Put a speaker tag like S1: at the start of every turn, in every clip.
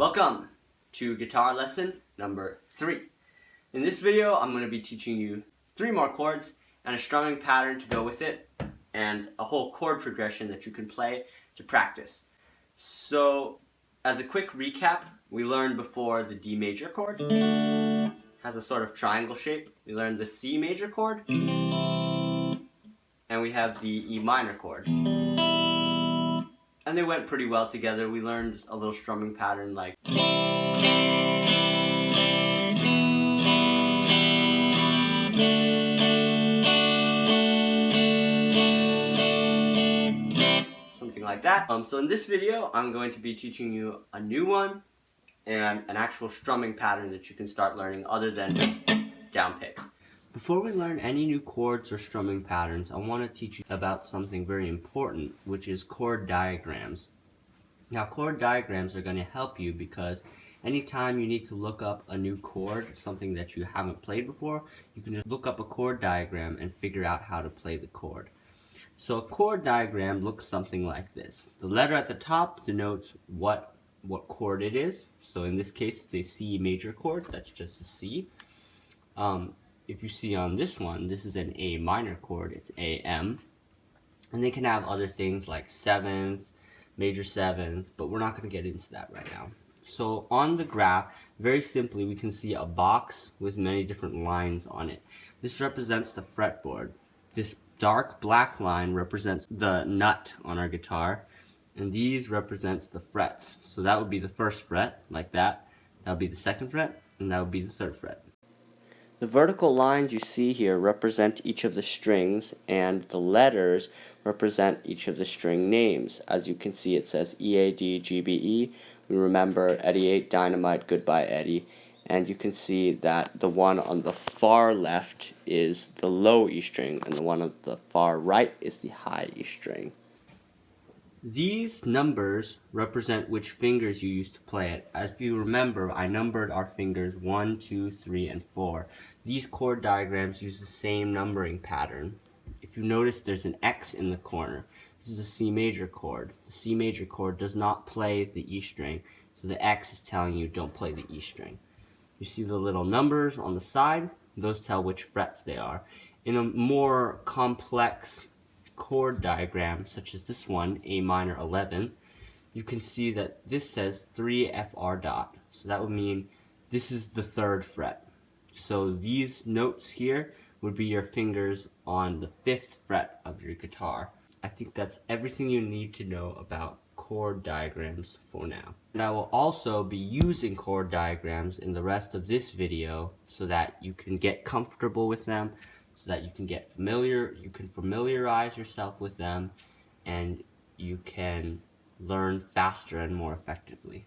S1: Welcome to guitar lesson number 3. In this video, I'm going to be teaching you 3 more chords and a strumming pattern to go with it, and a whole chord progression that you can play to practice. So, as a quick recap, we learned before the D major chord has a sort of triangle shape. We learned the C major chord, and we have the E minor chord. And they went pretty well together. We learned a little strumming pattern like something like that. So in this video, I'm going to be teaching you a new one and an actual strumming pattern that you can start learning other than just down picks. Before we learn any new chords or strumming patterns, I want to teach you about something very important, which is chord diagrams. Now, chord diagrams are going to help you because anytime you need to look up a new chord, something that you haven't played before, you can just look up a chord diagram and figure out how to play the chord. So a chord diagram looks something like this. The letter at the top denotes what chord it is. So in this case, it's a C major chord. That's just a C. If you see on this one, this is an A minor chord. It's AM. And they can have other things like 7th, major 7th, but we're not going to get into that right now. So on the graph, very simply, we can see a box with many different lines on it. This represents the fretboard. This dark black line represents the nut on our guitar, and these represents the frets. So that would be the first fret, like that. That would be the second fret, and that would be the third fret. The vertical lines you see here represent each of the strings, and the letters represent each of the string names. As you can see, it says E, A, D, G, B, E. We remember Eddie 8, Dynamite, Goodbye Eddie. And you can see that the one on the far left is the low E string, and the one on the far right is the high E string. These numbers represent which fingers you used to play it. As you remember, I numbered our fingers 1, 2, 3, and 4. These chord diagrams use the same numbering pattern. If you notice, there's an X in the corner. This is a C major chord. The C major chord does not play the E string, so the X is telling you don't play the E string. You see the little numbers on the side? Those tell which frets they are. In a more complex chord diagram, such as this one, A minor 11, you can see that this says 3 FR dot. So that would mean this is the 3rd fret. So these notes here would be your fingers on the 5th fret of your guitar. I think that's everything you need to know about chord diagrams for now. And I will also be using chord diagrams in the rest of this video so that you can get comfortable with them, so that you can familiarize yourself with them, and you can learn faster and more effectively.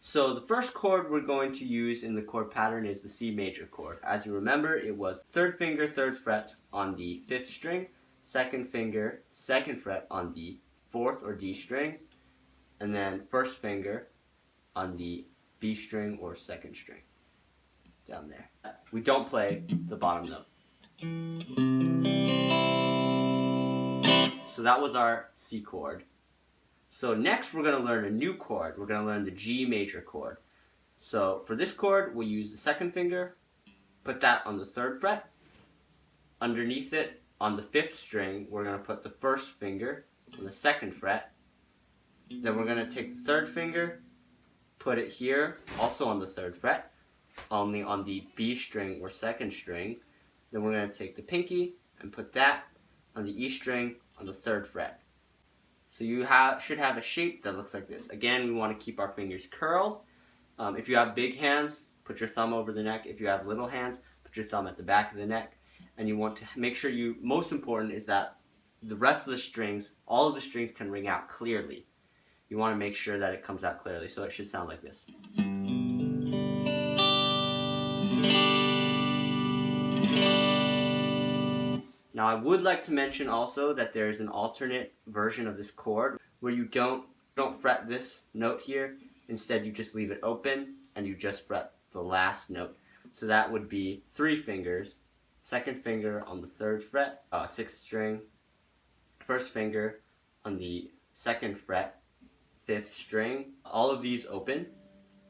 S1: So the first chord we're going to use in the chord pattern is the C major chord. As you remember, it was 3rd finger, 3rd fret on the 5th string, 2nd finger, 2nd fret on the 4th or D string, and then 1st finger on the B string or 2nd string down there. We don't play the bottom note. So that was our C chord. So next we're going to learn a new chord. We're going to learn the G major chord. So for this chord, we'll use the 2nd finger, put that on the 3rd fret. Underneath it, on the 5th string, we're going to put the 1st finger on the 2nd fret. Then we're going to take the 3rd finger, put it here, also on the 3rd fret, only on the B string or 2nd string. Then we're going to take the pinky and put that on the E string on the 3rd fret. So you should have a shape that looks like this. Again, we want to keep our fingers curled. If you have big hands, put your thumb over the neck. If you have little hands, put your thumb at the back of the neck. And you want to make sure most important is that the rest of the strings, all of the strings can ring out clearly. You want to make sure that it comes out clearly, so it should sound like this. Now, I would like to mention also that there is an alternate version of this chord where you don't fret this note here. Instead, you just leave it open and you just fret the last note. So that would be 3 fingers, 2nd finger on the 3rd fret, 6th string, 1st finger on the 2nd fret, 5th string, all of these open,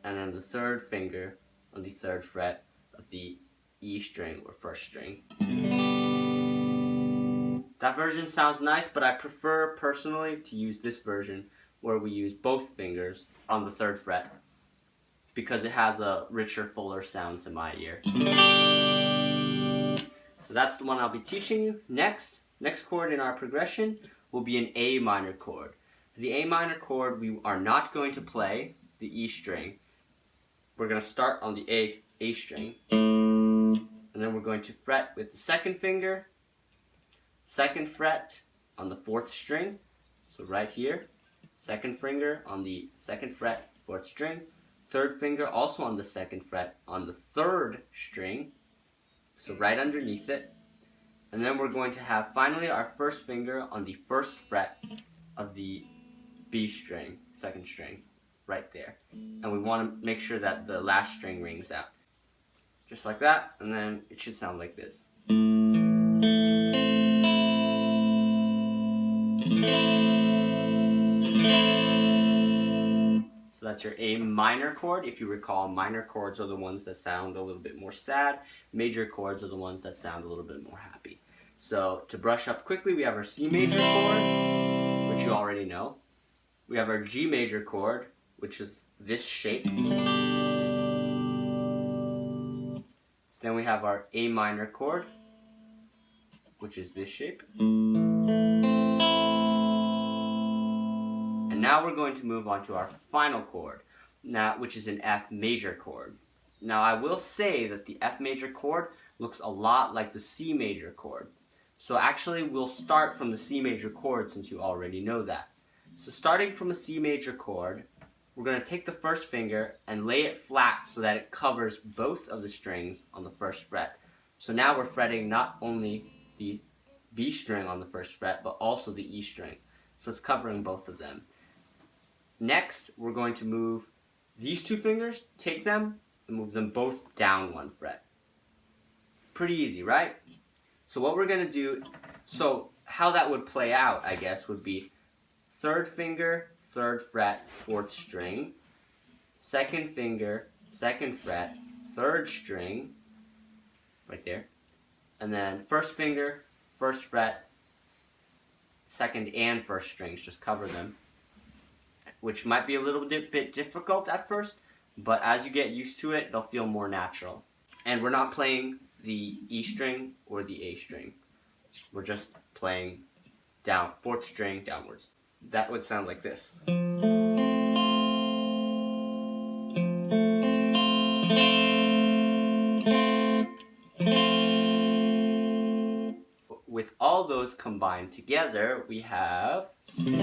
S1: and then the 3rd finger on the 3rd fret of the E string or 1st string. That version sounds nice, but I prefer personally to use this version where we use both fingers on the 3rd fret because it has a richer, fuller sound to my ear. So that's the one I'll be teaching you. Next chord in our progression will be an A minor chord. For the A minor chord, we are not going to play the E string. We're going to start on the A string, and then we're going to fret with the 2nd finger, 2nd fret on the 4th string, so right here, 2nd finger on the 2nd fret, 4th string, 3rd finger also on the 2nd fret on the 3rd string, so right underneath it, and then we're going to have finally our 1st finger on the 1st fret of the B string, 2nd string, right there. And we want to make sure that the last string rings out. Just like that, and then it should sound like this. So that's your A minor chord. If you recall, minor chords are the ones that sound a little bit more sad. Major chords are the ones that sound a little bit more happy. So to brush up quickly, we have our C major chord, which you already know. We have our G major chord, which is this shape. Then we have our A minor chord, which is this shape. And now we're going to move on to our final chord, which is an F major chord. Now I will say that the F major chord looks a lot like the C major chord. So actually we'll start from the C major chord since you already know that. So starting from a C major chord, we're going to take the 1st finger and lay it flat so that it covers both of the strings on the 1st fret. So now we're fretting not only the B string on the 1st fret, but also the E string. So it's covering both of them. Next, we're going to move these 2 fingers, take them, and move them both down 1 fret. Pretty easy, right? So what we're going to do, so how that would play out, I guess, would be 3rd finger, 3rd fret, 4th string, 2nd finger, 2nd fret, 3rd string, right there, and then 1st finger, 1st fret, 2nd and 1st strings, just cover them, which might be a little bit difficult at first, but as you get used to it, they'll feel more natural. And we're not playing the E string or the A string. We're just playing down, 4th string downwards. That would sound like this. With all those combined together, we have C,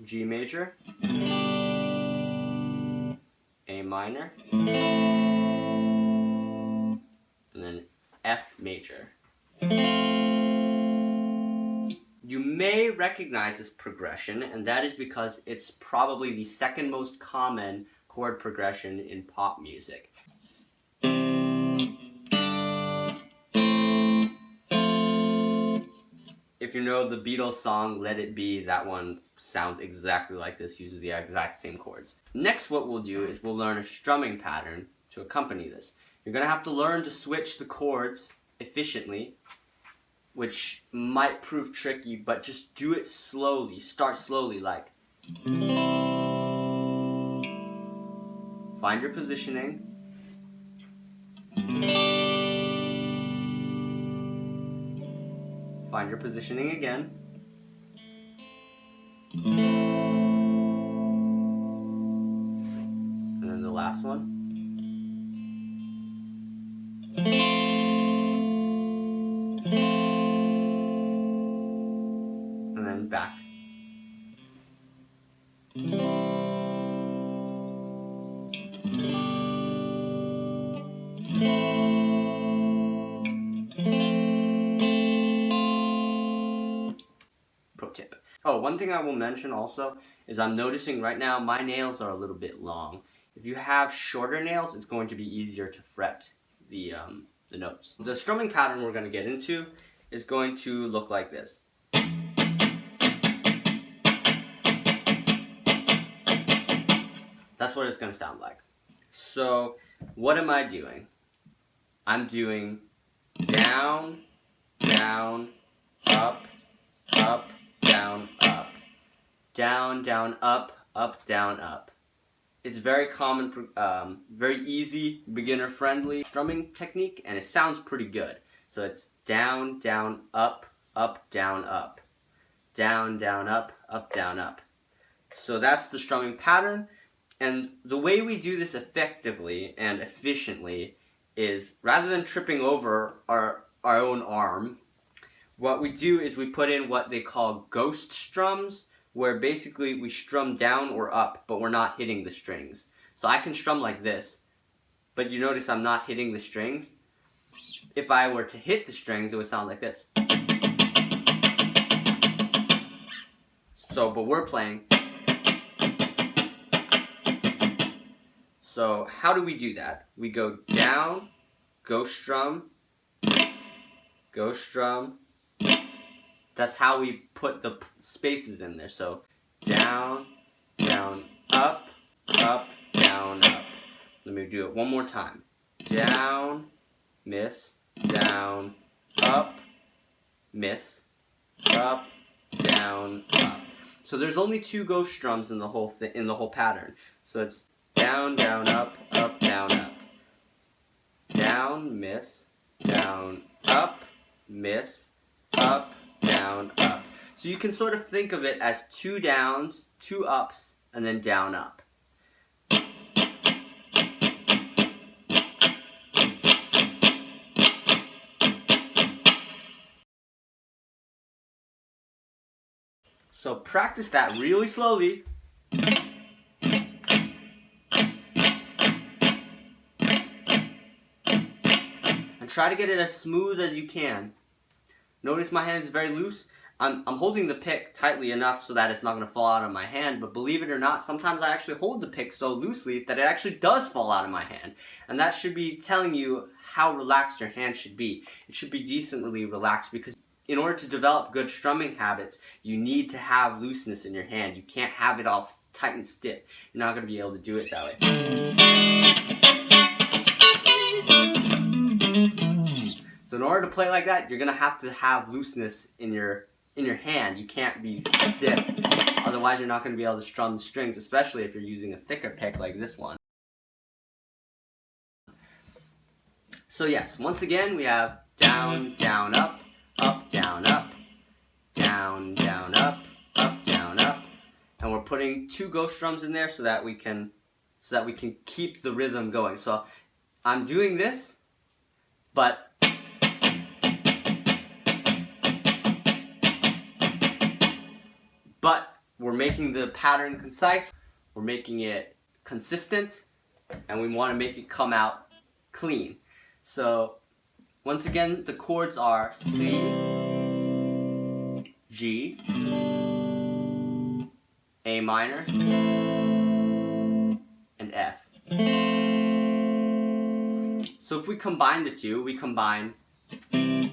S1: G major, A minor, and then F major. You may recognize this progression, and that is because it's probably the 2nd most common chord progression in pop music. If you know the Beatles song, Let It Be, that one sounds exactly like this, uses the exact same chords. Next, what we'll do is we'll learn a strumming pattern to accompany this. You're going to have to learn to switch the chords efficiently, which might prove tricky, but just do it slowly. Start slowly, like. Find your positioning. Find your positioning again. And then the last one. And then back. Pro tip. Oh, one thing I will mention also is I'm noticing right now my nails are a little bit long. If you have shorter nails, it's going to be easier to fret the notes. The strumming pattern we're going to get into is going to look like this. That's what it's going to sound like. So what am I doing? I'm doing down, down, up, up, down, up. Down, down, up, up, down, up. It's very common, very easy, beginner-friendly strumming technique, and it sounds pretty good. So it's down, down, up, down, up. Down, down, up, down, up. So that's the strumming pattern. And the way we do this effectively and efficiently is, rather than tripping over our own arm, what we do is we put in what they call ghost strums, where basically we strum down or up, but we're not hitting the strings. So I can strum like this, but you notice I'm not hitting the strings. If I were to hit the strings, it would sound like this. So, but we're playing. So how do we do that? We go down, ghost strum, ghost strum. That's how we put the spaces in there. So down, down, up, down, up. Let me do it one more time. Down, miss, down, up, miss, up, down, up. So there's only 2 ghost strums in the whole pattern. So it's down, down, up, down, up. Down, miss, down, up, miss, up, down, up. So you can sort of think of it as 2 downs, 2 ups, and then down, up. So practice that really slowly. And try to get it as smooth as you can. Notice my hand is very loose. I'm holding the pick tightly enough so that it's not going to fall out of my hand, but believe it or not, sometimes I actually hold the pick so loosely that it actually does fall out of my hand. And that should be telling you how relaxed your hand should be. It should be decently relaxed, because in order to develop good strumming habits, you need to have looseness in your hand. You can't have it all tight and stiff. You're not going to be able to do it that way. So in order to play like that, you're going to have looseness in your hand. You can't be stiff. Otherwise, you're not going to be able to strum the strings, especially if you're using a thicker pick like this one. So yes, once again, we have down, down, up, down, up, down, down, up, down, up. And we're putting 2 ghost strums in there so that we can keep the rhythm going. So I'm doing this, but we're making the pattern concise, we're making it consistent, and we want to make it come out clean. So once again, the chords are C, G, A minor, and F. So if we combine the 2, we combine, and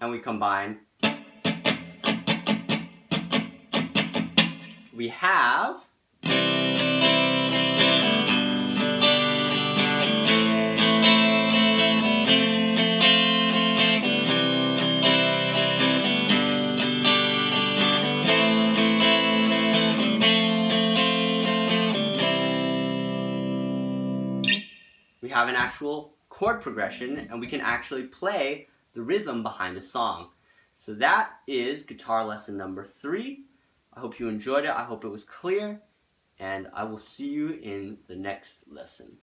S1: we combine, we have an actual chord progression, and we can actually play the rhythm behind the song. So that is guitar lesson number 3. I hope you enjoyed it. I hope it was clear, and I will see you in the next lesson.